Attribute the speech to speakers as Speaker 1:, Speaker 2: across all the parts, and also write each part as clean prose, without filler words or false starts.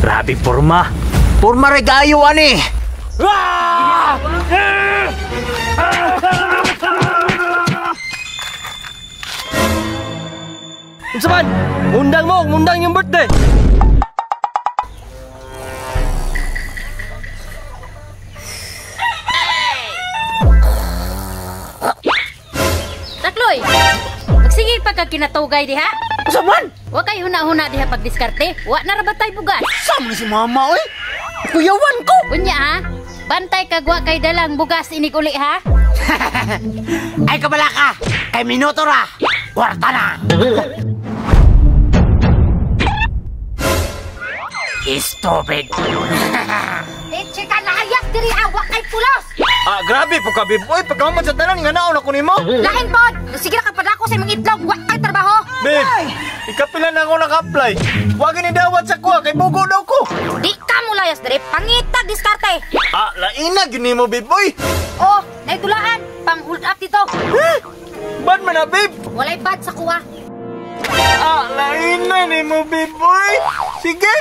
Speaker 1: Grabe porma. Porma regayo ani.
Speaker 2: Unsa man? Mundang yung birthday.
Speaker 3: Takloy, magsigil pa ka kinatugay diha.
Speaker 4: Unsa man?
Speaker 3: Wa kay huna-huna diha pagdiskarte. Wa na ra batay bugas.
Speaker 4: Sama na si mama oy. Kuyawan ko.
Speaker 3: Unya ha? Bantay kag wa kay dalang bugas inig uli ha.
Speaker 4: Ay kabala ka. Kay minuto ra. Kwarta na. Stupid.
Speaker 3: Teche ka na ayak diri wa kay pulos.
Speaker 2: Grabe po ka, Bib. Uy, pagkaman sa tanan, nga naon ako nimo.
Speaker 3: Lain pod. Sige ra kapadako sa imong itlog wa kay trabaho.
Speaker 2: Bib, ikapilan na ako naka-apply. Huwag inidawat sa kuha, kay bugo daw ko.
Speaker 3: Di ka mo layas diri pangitag diskarte.
Speaker 2: Laina, gini mo, Bib. Uy,
Speaker 3: Oh, naitulaan pang hold up dito.
Speaker 2: bad man na, Bib.
Speaker 3: Walay bad sa kuha.
Speaker 2: Laina ni mo, Bib. Uy, sige.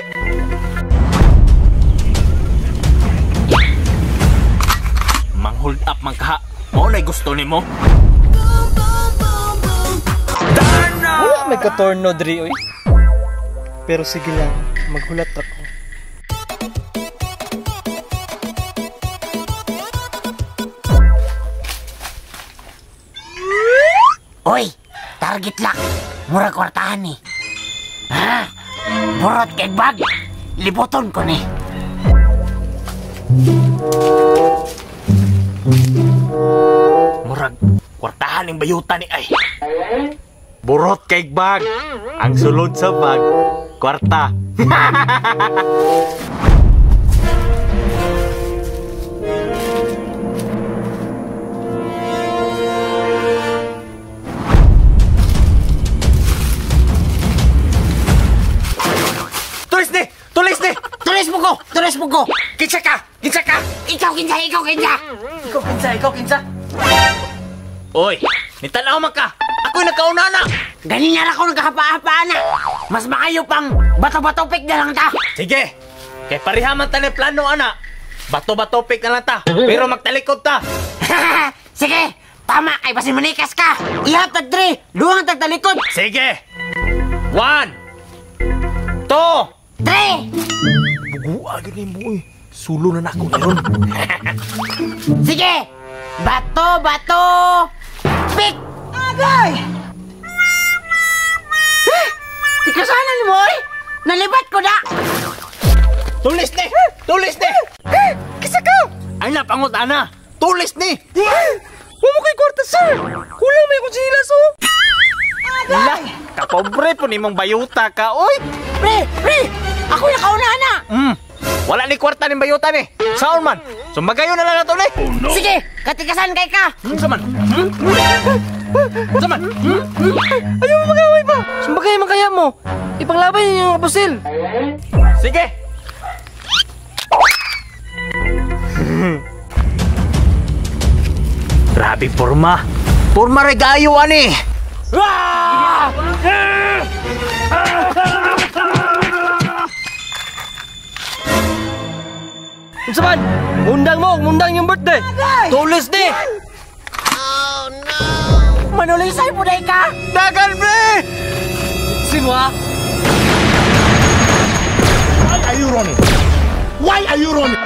Speaker 2: Mang-hold up man ka. Mao na'y gusto nimo. Dana! Wala may katorno diri, oy. Pero sige lang, maghulat ako.
Speaker 4: Oy, target lock. Mura kwartahan ni. Ha? Burot kay bag. Libuton ko ni.
Speaker 2: Murag, kwartahan ng bayuta ni ay. Burot kay bag. Ang sulod sa bag, kwarta. Tulis ni! Tulis ni!
Speaker 4: Tulis mo ko.
Speaker 2: Kinsa ka! Kinsa ka!
Speaker 4: Ikaw kinsa.
Speaker 2: Ikaw kinsa! Oy, nitanaw man ka! Ako'y nagkauna na!
Speaker 4: Ganyan ako nagkakapaan na. Mas makayo pang bato-bato pick na lang ta.
Speaker 2: Sige! Kay parihaman ta ni plano, ana! Bato-bato pick na lang ta! Pero magtalikod ta!
Speaker 4: Sige, tama kay basi manikas ka. Ihatag 3, duwang tagtalikod.
Speaker 2: Sige! 1 2
Speaker 4: 3.
Speaker 2: Buguan gini mo eh. Sulo na ako ngayon.
Speaker 4: Sige, bato-bato pick. Agay! Ikasanan mo eh. Nalibat ko na.
Speaker 2: Tulis ni! Tulis ni! Kisa ka! Ay napangot, ana! Tulis ni! Huwag mo kay kwarta, sir! Kulang may kutsilas, oh! Agay! Kapobre po ni mong bayuta ka, oy!
Speaker 4: Pre! Ako nakaunahan na.
Speaker 2: Wala ni kwarta ni bayuta ni! Saan man? Sumbagayo na lang na to ni! Oh, no.
Speaker 4: Sige, katikasan kay ka.
Speaker 2: Saman? Saman? Ayaw mo mag-away pa! Sumbagay man kaya mo! Ipanglaban niyo yung abusil! Sige!
Speaker 1: Grabe porma. Porma regayo ani.
Speaker 2: Unsa man? Mundang yung birthday! Tulis ni!
Speaker 4: Manulisay po na ka.
Speaker 2: Dagan, pre! Sinwa?
Speaker 5: Why are you running? Why are you running?